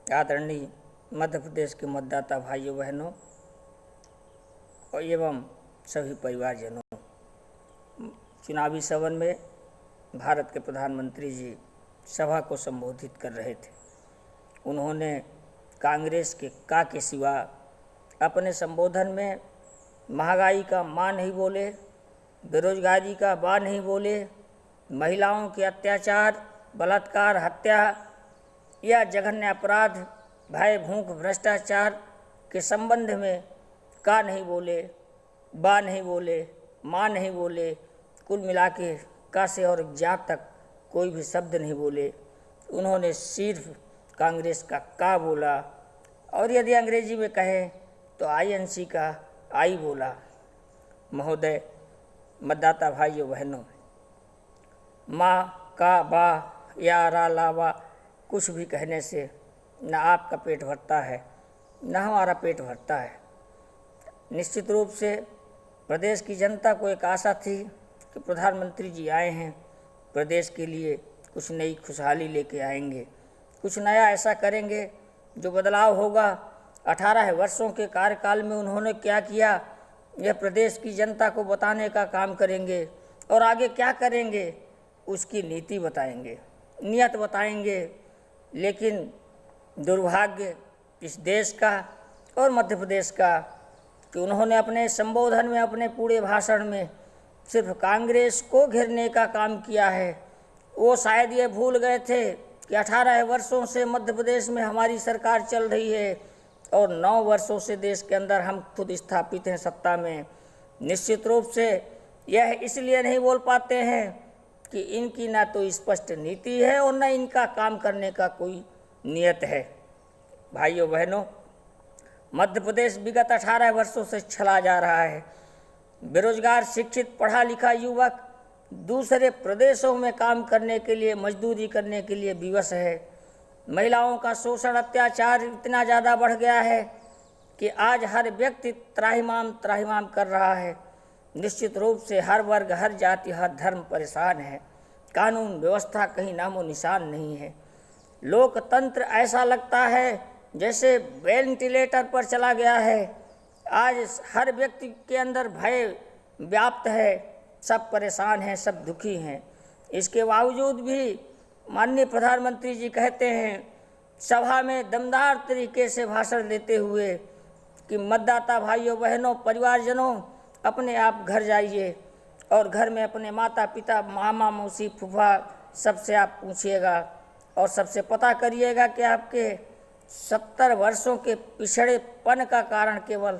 आदरणीय मध्य प्रदेश के मतदाता भाइयों बहनों एवं सभी परिवारजनों, चुनावी सवन में भारत के प्रधानमंत्री जी सभा को संबोधित कर रहे थे। उन्होंने कांग्रेस के के सिवा अपने संबोधन में महंगाई का मां नहीं बोले, बेरोजगारी का बा नहीं बोले, महिलाओं के अत्याचार, बलात्कार, हत्या या जघन्य अपराध, भय, भूख, भ्रष्टाचार के संबंध में का नहीं बोले, बा नहीं बोले, माँ नहीं बोले, कुल मिला के का से और जा तक कोई भी शब्द नहीं बोले। उन्होंने सिर्फ कांग्रेस का बोला और यदि अंग्रेजी में कहें तो INC का आई बोला। महोदय, मतदाता भाइयों बहनों, माँ का बा या रा लावा कुछ भी कहने से न आपका पेट भरता है न हमारा पेट भरता है। निश्चित रूप से प्रदेश की जनता को एक आशा थी कि प्रधानमंत्री जी आए हैं, प्रदेश के लिए कुछ नई खुशहाली लेके आएंगे, कुछ नया ऐसा करेंगे जो बदलाव होगा। 18 वर्षों के कार्यकाल में उन्होंने क्या किया, यह प्रदेश की जनता को बताने का काम करेंगे और आगे क्या करेंगे उसकी नीति बताएंगे, नियत बताएंगे। लेकिन दुर्भाग्य इस देश का और मध्य प्रदेश का कि उन्होंने अपने संबोधन में, अपने पूरे भाषण में सिर्फ कांग्रेस को घेरने का काम किया है। वो शायद ये भूल गए थे कि 18 वर्षों से मध्य प्रदेश में हमारी सरकार चल रही है और 9 वर्षों से देश के अंदर हम खुद स्थापित हैं सत्ता में। निश्चित रूप से यह इसलिए नहीं बोल पाते हैं कि इनकी ना तो स्पष्ट नीति है और न इनका काम करने का कोई नियत है। भाइयों बहनों, मध्य प्रदेश विगत 18 वर्षों से चला जा रहा है। बेरोजगार, शिक्षित, पढ़ा लिखा युवक दूसरे प्रदेशों में काम करने के लिए, मजदूरी करने के लिए विवश है। महिलाओं का शोषण, अत्याचार इतना ज़्यादा बढ़ गया है कि आज हर व्यक्ति त्राहिमाम कर रहा है। निश्चित रूप से हर वर्ग, हर जाति, हर धर्म परेशान है। कानून व्यवस्था कहीं नामो निशान नहीं है। लोकतंत्र ऐसा लगता है जैसे वेंटिलेटर पर चला गया है। आज हर व्यक्ति के अंदर भय व्याप्त है, सब परेशान हैं, सब दुखी हैं। इसके बावजूद भी माननीय प्रधानमंत्री जी कहते हैं सभा में दमदार तरीके से भाषण देते हुए कि मतदाता भाइयों बहनों, परिवारजनों, अपने आप घर जाइए और घर में अपने माता पिता, मामा, मौसी, फूफा सबसे आप पूछिएगा और सबसे पता करिएगा कि आपके 70 वर्षों के पिछड़ेपन का कारण केवल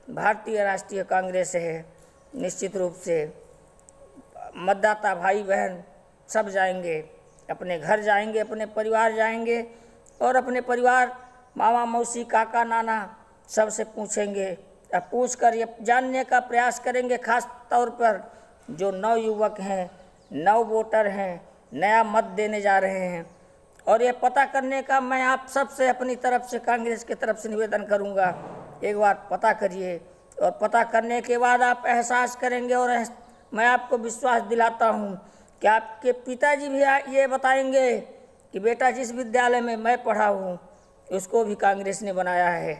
भारतीय राष्ट्रीय कांग्रेस है। निश्चित रूप से मतदाता भाई बहन सब जाएंगे, अपने घर जाएंगे, अपने परिवार जाएंगे और अपने परिवार, मामा, मौसी, काका, नाना सबसे पूछेंगे। अब पूछकर ये जानने का प्रयास करेंगे, खास तौर पर जो नव युवक हैं, नव वोटर हैं, नया मत देने जा रहे हैं। और ये पता करने का मैं आप सबसे अपनी तरफ से, कांग्रेस की तरफ से निवेदन करूंगा, एक बार पता करिए और पता करने के बाद आप एहसास करेंगे और मैं आपको विश्वास दिलाता हूं कि आपके पिताजी भी ये बताएंगे कि बेटा जिस विद्यालय में मैं पढ़ा हूँ उसको भी कांग्रेस ने बनाया है,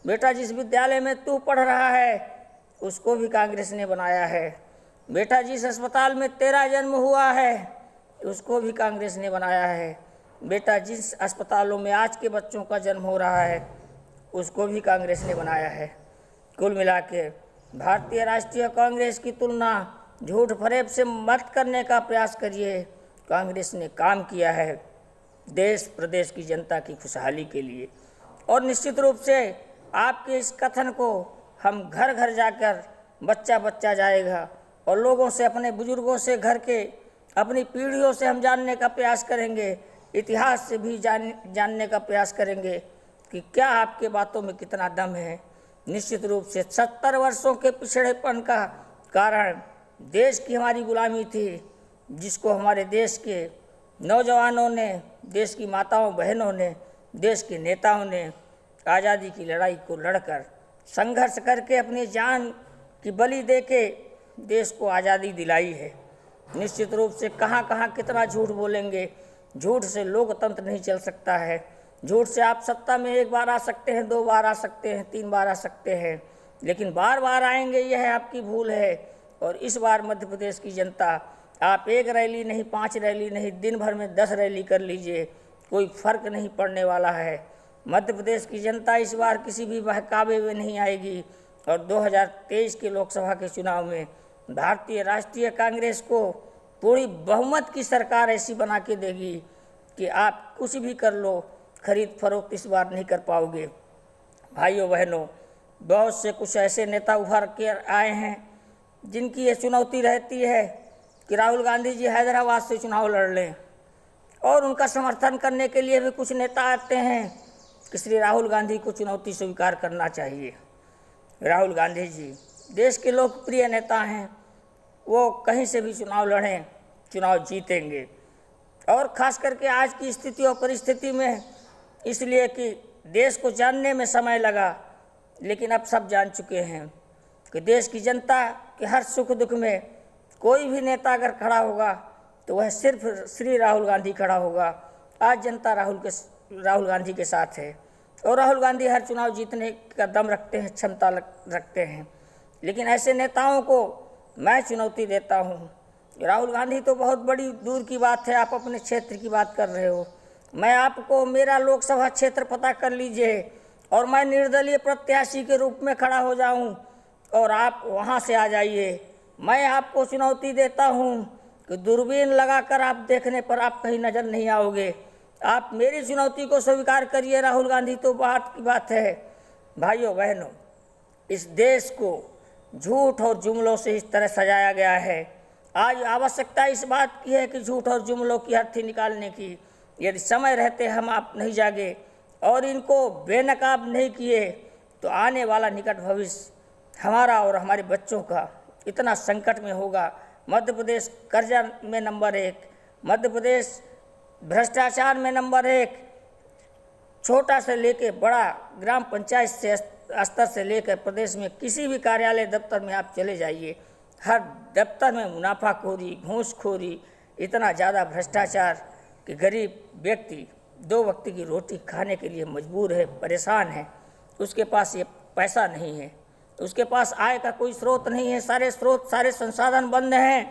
बेटा जिस विद्यालय में तू पढ़ रहा है उसको भी कांग्रेस ने बनाया है, बेटा जिस अस्पताल में तेरा जन्म हुआ है उसको भी कांग्रेस ने बनाया है, बेटा जिस अस्पतालों में आज के बच्चों का जन्म हो रहा है उसको भी कांग्रेस ने बनाया है। कुल मिला के भारतीय राष्ट्रीय कांग्रेस की तुलना झूठ फरेब से मत करने का प्रयास करिए। कांग्रेस ने काम किया है देश प्रदेश की जनता की खुशहाली के लिए और निश्चित रूप से आपके इस कथन को हम घर घर जाकर बच्चा बच्चा जाएगा और लोगों से, अपने बुजुर्गों से, घर के अपनी पीढ़ियों से हम जानने का प्रयास करेंगे, इतिहास से भी जानने का प्रयास करेंगे कि क्या आपके बातों में कितना दम है। निश्चित रूप से 70 वर्षों के पिछड़ेपन का कारण देश की हमारी गुलामी थी, जिसको हमारे देश के नौजवानों ने, देश की माताओं बहनों ने, देश के नेताओं ने आज़ादी की लड़ाई को लड़कर, संघर्ष करके, अपनी जान की बलि देके देश को आज़ादी दिलाई है। निश्चित रूप से कहाँ कहाँ कितना झूठ बोलेंगे, झूठ से लोकतंत्र नहीं चल सकता है। झूठ से आप सत्ता में एक बार आ सकते हैं, 2 बार आ सकते हैं, 3 बार आ सकते हैं, लेकिन बार बार आएंगे यह आपकी भूल है। और इस बार मध्य प्रदेश की जनता, आप 1 रैली नहीं, 5 रैली नहीं, दिन भर में 10 रैली कर लीजिए, कोई फर्क नहीं पड़ने वाला है। मध्य प्रदेश की जनता इस बार किसी भी बहकावे में नहीं आएगी और 2023 के लोकसभा के चुनाव में भारतीय राष्ट्रीय कांग्रेस को पूरी बहुमत की सरकार ऐसी बना के देगी कि आप कुछ भी कर लो, खरीद फरोख्त इस बार नहीं कर पाओगे। भाइयों बहनों, बहुत से कुछ ऐसे नेता उभर के आए हैं जिनकी ये चुनौती रहती है कि राहुल गांधी जी हैदराबाद से चुनाव लड़ लें, और उनका समर्थन करने के लिए भी कुछ नेता आते हैं कि श्री राहुल गांधी को चुनौती स्वीकार करना चाहिए। राहुल गांधी जी देश के लोकप्रिय नेता हैं, वो कहीं से भी चुनाव लड़ें, चुनाव जीतेंगे। और ख़ास करके आज की स्थिति और परिस्थिति में, इसलिए कि देश को जानने में समय लगा, लेकिन अब सब जान चुके हैं कि देश की जनता के हर सुख दुख में कोई भी नेता अगर खड़ा होगा तो वह सिर्फ श्री राहुल गांधी खड़ा होगा। आज जनता राहुल गांधी के साथ है और राहुल गांधी हर चुनाव जीतने का दम रखते हैं, क्षमता रखते हैं। लेकिन ऐसे नेताओं को मैं चुनौती देता हूँ। राहुल गांधी तो बहुत बड़ी दूर की बात है, आप अपने क्षेत्र की बात कर रहे हो। मैं आपको मेरा लोकसभा क्षेत्र पता कर लीजिए और मैं निर्दलीय प्रत्याशी के रूप में खड़ा हो जाऊं और आप वहां से आ जाइए। मैं आपको चुनौती देता हूं कि दूरबीन लगाकर आप देखने पर आप कहीं नज़र नहीं आओगे। आप मेरी चुनौती को स्वीकार करिए। राहुल गांधी तो बात की बात है। भाइयों बहनों, इस देश को झूठ और जुमलों से इस तरह सजाया गया है। आज आवश्यकता इस बात की है कि झूठ और जुमलों की हथी निकालने की। यदि समय रहते हम आप नहीं जागे और इनको बेनकाब नहीं किए तो आने वाला निकट भविष्य हमारा और हमारे बच्चों का इतना संकट में होगा। मध्य प्रदेश कर्जा में नंबर 1, मध्य प्रदेश भ्रष्टाचार में नंबर 1, छोटा से लेके बड़ा ग्राम पंचायत से स्तर से लेकर प्रदेश में किसी भी कार्यालय दफ्तर में आप चले जाइए, हर दफ्तर में मुनाफाखोरी, घूसखोरी, इतना ज़्यादा भ्रष्टाचार कि गरीब व्यक्ति 2 वक्त की रोटी खाने के लिए मजबूर है, परेशान है। उसके पास ये पैसा नहीं है, उसके पास आय का कोई स्रोत नहीं है, सारे स्रोत, सारे संसाधन बंद हैं।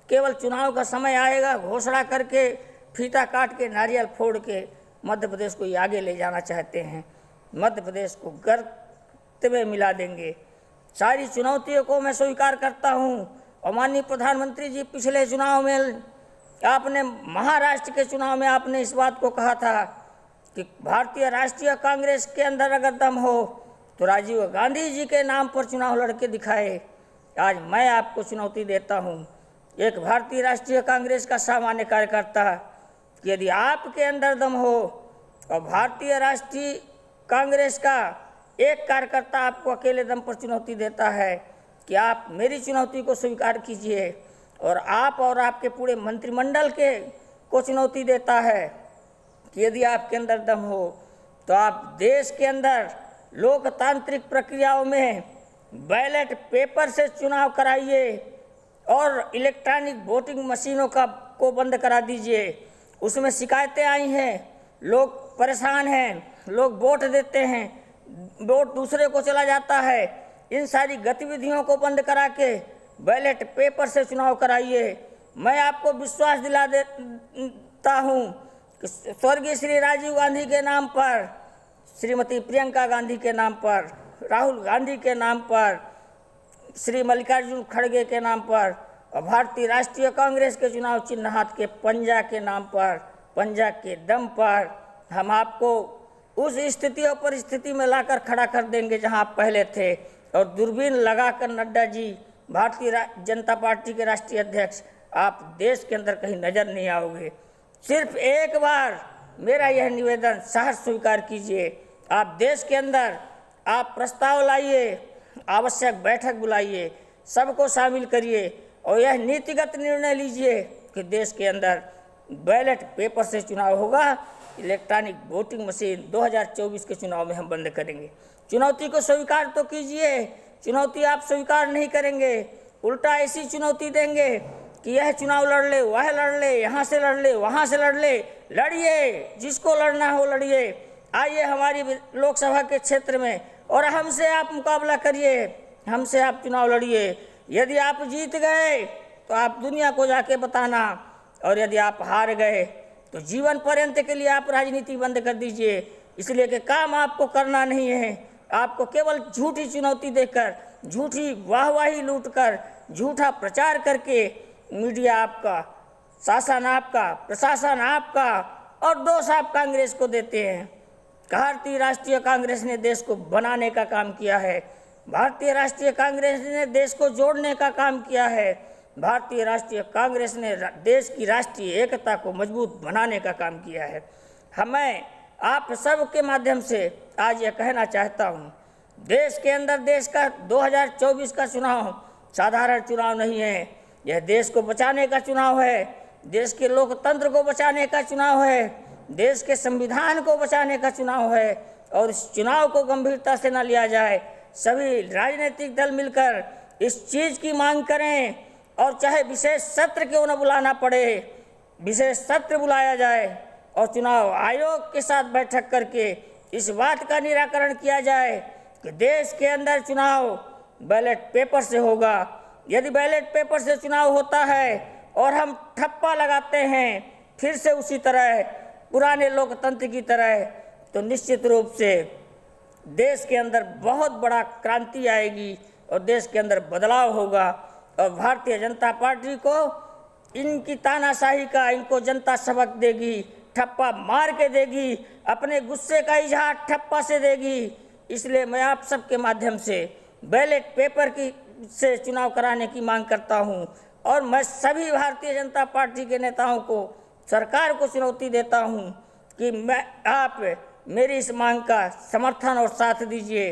केवल चुनाव का समय आएगा, घोषणा करके, फीता काट के, नारियल फोड़ के मध्य प्रदेश को ये आगे ले जाना चाहते हैं। मध्य प्रदेश को गर्त में मिला देंगे। सारी चुनौतियों को मैं स्वीकार करता हूँ। और माननीय प्रधानमंत्री जी, पिछले चुनाव में आपने, महाराष्ट्र के चुनाव में आपने इस बात को कहा था कि भारतीय राष्ट्रीय कांग्रेस के अंदर अगर दम हो तो राजीव गांधी जी के नाम पर चुनाव लड़के दिखाए। आज मैं आपको चुनौती देता हूं, एक भारतीय राष्ट्रीय कांग्रेस का सामान्य कार्यकर्ता, कि यदि आपके अंदर दम हो और भारतीय राष्ट्रीय कांग्रेस का एक कार्यकर्ता आपको अकेले दम पर चुनौती देता है कि आप मेरी चुनौती को स्वीकार कीजिए, और आप और आपके पूरे मंत्रिमंडल को चुनौती देता है कि यदि आपके अंदर दम हो तो आप देश के अंदर लोकतांत्रिक प्रक्रियाओं में बैलेट पेपर से चुनाव कराइए और इलेक्ट्रॉनिक वोटिंग मशीनों को बंद करा दीजिए। उसमें शिकायतें आई हैं, लोग परेशान हैं, लोग वोट देते हैं, वोट दूसरे को चला जाता है। इन सारी गतिविधियों को बंद करा के बैलेट पेपर से चुनाव कराइए। मैं आपको विश्वास दिला देता हूँ कि स्वर्गीय श्री राजीव गांधी के नाम पर, श्रीमती प्रियंका गांधी के नाम पर, राहुल गांधी के नाम पर, श्री मल्लिकार्जुन खड़गे के नाम पर और भारतीय राष्ट्रीय कांग्रेस के चुनाव चिन्ह हाथ के पंजा के नाम पर, पंजा के दम पर हम आपको उस स्थिति और परिस्थिति में लाकर खड़ा कर देंगे जहां आप पहले थे। और दूरबीन लगाकर नड्डा जी, भारतीय जनता पार्टी के राष्ट्रीय अध्यक्ष, आप देश के अंदर कहीं नजर नहीं आओगे। सिर्फ एक बार मेरा यह निवेदन सहर्ष स्वीकार कीजिए। आप देश के अंदर आप प्रस्ताव लाइए, आवश्यक बैठक बुलाइए, सबको शामिल करिए और यह नीतिगत निर्णय लीजिए कि देश के अंदर बैलेट पेपर से चुनाव होगा, इलेक्ट्रॉनिक वोटिंग मशीन 2024 के चुनाव में हम बंद करेंगे। चुनौती को स्वीकार तो कीजिए। चुनौती आप स्वीकार नहीं करेंगे, उल्टा ऐसी चुनौती देंगे कि यह चुनाव लड़ ले, वह लड़ ले, यहाँ से लड़ ले, वहाँ से लड़ ले। लड़िए, जिसको लड़ना हो लड़िए। आइए हमारी लोकसभा के क्षेत्र में और हमसे आप मुकाबला करिए, हमसे आप चुनाव लड़िए। यदि आप जीत गए तो आप दुनिया को जाके बताना, और यदि आप हार गए तो जीवन पर्यंत के लिए आप राजनीति बंद कर दीजिए। इसलिए कि काम आपको करना नहीं है, आपको केवल झूठी चुनौती देकर, झूठी वाहवाही लूटकर, झूठा प्रचार करके मीडिया आपका, शासन आपका, प्रशासन आपका, और दोष आप कांग्रेस को देते हैं। भारतीय राष्ट्रीय कांग्रेस ने देश को बनाने का काम किया है, भारतीय राष्ट्रीय कांग्रेस ने देश को जोड़ने का काम किया है, भारतीय राष्ट्रीय कांग्रेस ने देश की राष्ट्रीय एकता को मजबूत बनाने का काम किया है। मैं आप सब के माध्यम से आज यह कहना चाहता हूँ, देश के अंदर देश का 2024 का चुनाव साधारण चुनाव नहीं है, यह देश को बचाने का चुनाव है, देश के लोकतंत्र को बचाने का चुनाव है, देश के संविधान को बचाने का चुनाव है। और इस चुनाव को गंभीरता से न लिया जाए, सभी राजनीतिक दल मिलकर इस चीज़ की मांग करें, और चाहे विशेष सत्र क्यों न बुलाना पड़े, विशेष सत्र बुलाया जाए और चुनाव आयोग के साथ बैठक करके इस बात का निराकरण किया जाए कि देश के अंदर चुनाव बैलेट पेपर से होगा। यदि बैलेट पेपर से चुनाव होता है और हम ठप्पा लगाते हैं फिर से उसी तरह पुराने लोकतंत्र की तरह, तो निश्चित रूप से देश के अंदर बहुत बड़ा क्रांति आएगी और देश के अंदर बदलाव होगा। और भारतीय जनता पार्टी को इनकी तानाशाही का, इनको जनता सबक देगी, ठप्पा मार के देगी, अपने गुस्से का इजहार ठप्पा से देगी। इसलिए मैं आप सबके माध्यम से बैलेट पेपर से चुनाव कराने की मांग करता हूं, और मैं सभी भारतीय जनता पार्टी के नेताओं को, सरकार को चुनौती देता हूं कि आप मेरी इस मांग का समर्थन और साथ दीजिए।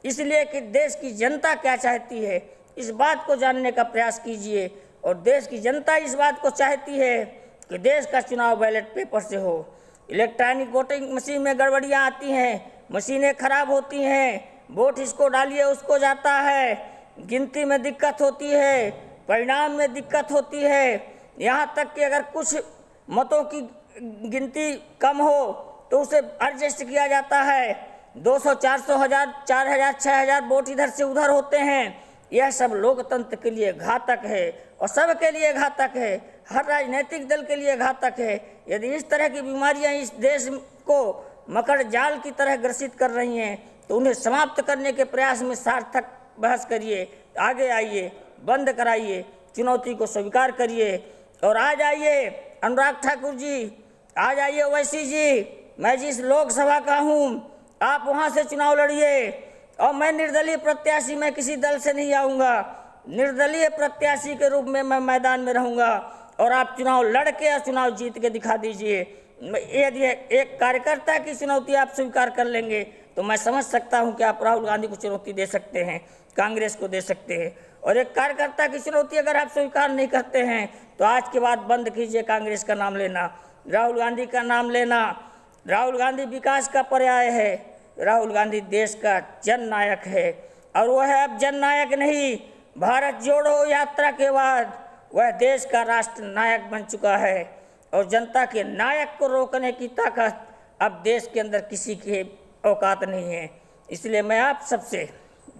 इसलिए कि देश की जनता क्या चाहती है इस बात को जानने का प्रयास कीजिए, और देश की जनता इस बात को चाहती है कि देश का चुनाव बैलेट पेपर से हो। इलेक्ट्रॉनिक वोटिंग मशीन में गड़बड़ियाँ आती हैं, मशीनें खराब होती हैं, वोट इसको डालिए उसको जाता है, गिनती में दिक्कत होती है, परिणाम में दिक्कत होती है, यहाँ तक कि अगर कुछ मतों की गिनती कम हो तो उसे एडजस्ट किया जाता है। 200, 400, 1000, 4000, 6000 वोट इधर से उधर होते हैं। यह सब लोकतंत्र के लिए घातक है और सब के लिए घातक है, हर राजनीतिक दल के लिए घातक है। यदि इस तरह की बीमारियां इस देश को मकर जाल की तरह ग्रसित कर रही हैं तो उन्हें समाप्त करने के प्रयास में सार्थक बहस करिए, आगे आइए, बंद कराइए, चुनौती को स्वीकार करिए। और आ जाइए अनुराग ठाकुर जी, आ जाइए ओवैसी जी, मैं जिस लोकसभा का हूँ आप वहाँ से चुनाव लड़िए। और मैं निर्दलीय प्रत्याशी, मैं किसी दल से नहीं आऊँगा, निर्दलीय प्रत्याशी के रूप में मैं मैदान में रहूँगा, और आप चुनाव लड़ के और चुनाव जीत के दिखा दीजिए। यदि एक कार्यकर्ता की चुनौती आप स्वीकार कर लेंगे तो मैं समझ सकता हूं कि आप राहुल गांधी को चुनौती दे सकते हैं, कांग्रेस को दे सकते हैं। और एक कार्यकर्ता की चुनौती अगर आप स्वीकार नहीं करते हैं तो आज के बाद बंद कीजिए कांग्रेस का नाम लेना, राहुल गांधी का नाम लेना। राहुल गांधी विकास का पर्याय है, राहुल गांधी देश का जननायक है, और वह है अब जननायक नहीं, भारत जोड़ो यात्रा के बाद वह देश का राष्ट्र नायक बन चुका है। और जनता के नायक को रोकने की ताकत अब देश के अंदर किसी की औकात नहीं है। इसलिए मैं आप सबसे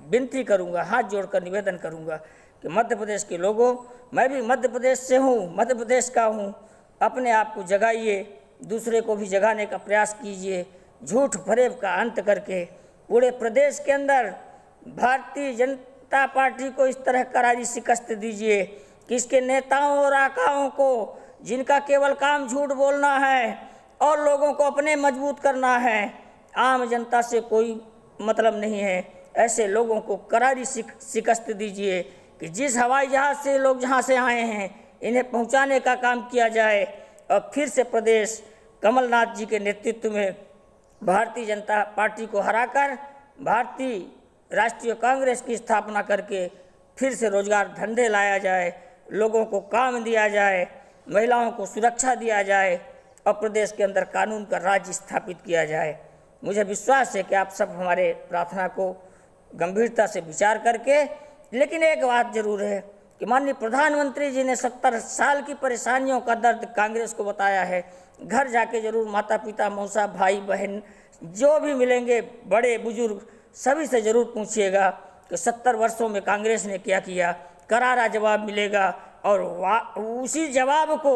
विनती करूंगा, हाथ जोड़कर निवेदन करूंगा कि मध्य प्रदेश के लोगों, मैं भी मध्य प्रदेश से हूँ, मध्य प्रदेश का हूँ, अपने आप को जगाइए, दूसरे को भी जगाने का प्रयास कीजिए। झूठ फरेब का अंत करके पूरे प्रदेश के अंदर भारतीय जनता पार्टी को इस तरह करारी शिकस्त दीजिए कि इसके नेताओं और आकाओं को, जिनका केवल काम झूठ बोलना है और लोगों को अपने मजबूत करना है, आम जनता से कोई मतलब नहीं है, ऐसे लोगों को करारी शिकस्त दीजिए कि जिस हवाई जहाज़ से लोग जहाँ से आए हैं इन्हें पहुँचाने का काम किया जाए। और फिर से प्रदेश कमलनाथ जी के नेतृत्व में भारतीय जनता पार्टी को हराकर भारतीय राष्ट्रीय कांग्रेस की स्थापना करके फिर से रोजगार धंधे लाया जाए, लोगों को काम दिया जाए, महिलाओं को सुरक्षा दिया जाए और प्रदेश के अंदर कानून का राज्य स्थापित किया जाए। मुझे विश्वास है कि आप सब हमारे प्रार्थना को गंभीरता से विचार करके, लेकिन एक बात जरूर है कि माननीय प्रधानमंत्री जी ने 70 साल की परेशानियों का दर्द कांग्रेस को बताया है। घर जाके जरूर माता पिता मौसा भाई बहन जो भी मिलेंगे बड़े बुजुर्ग सभी से ज़रूर पूछिएगा कि 70 वर्षों में कांग्रेस ने क्या किया। करारा जवाब मिलेगा और उसी जवाब को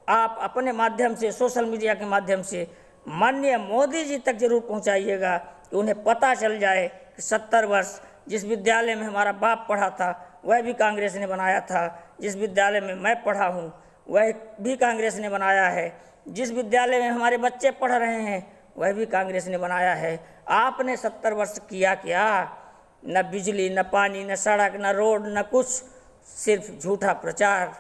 आप अपने माध्यम से सोशल मीडिया के माध्यम से माननीय मोदी जी तक जरूर पहुंचाइएगा कि उन्हें पता चल जाए कि 70 वर्ष जिस विद्यालय में हमारा बाप पढ़ा था वह भी कांग्रेस ने बनाया था, जिस विद्यालय में मैं पढ़ा हूँ वह भी कांग्रेस ने बनाया है, जिस विद्यालय में हमारे बच्चे पढ़ रहे हैं वह भी कांग्रेस ने बनाया है। आपने 70 वर्ष किया क्या? न बिजली, न पानी, न सड़क, न रोड, न कुछ, सिर्फ झूठा प्रचार,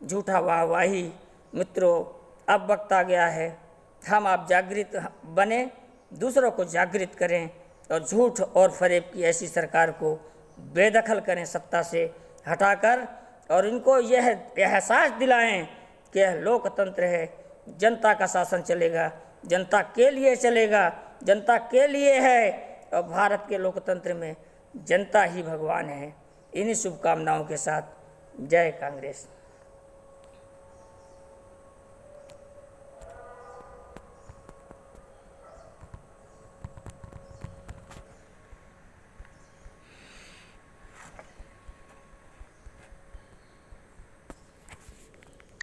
झूठा वाहवाही। मित्रों, अब वक्त आ गया है हम आप जागृत बने, दूसरों को जागृत करें और झूठ और फरेब की ऐसी सरकार को बेदखल करें, सत्ता से हटाकर, और इनको यह एहसास दिलाएं कि यह लोकतंत्र है, जनता का शासन चलेगा, जनता के लिए चलेगा, जनता के लिए है और भारत के लोकतंत्र में जनता ही भगवान है। इन्हीं शुभकामनाओं के साथ जय कांग्रेस।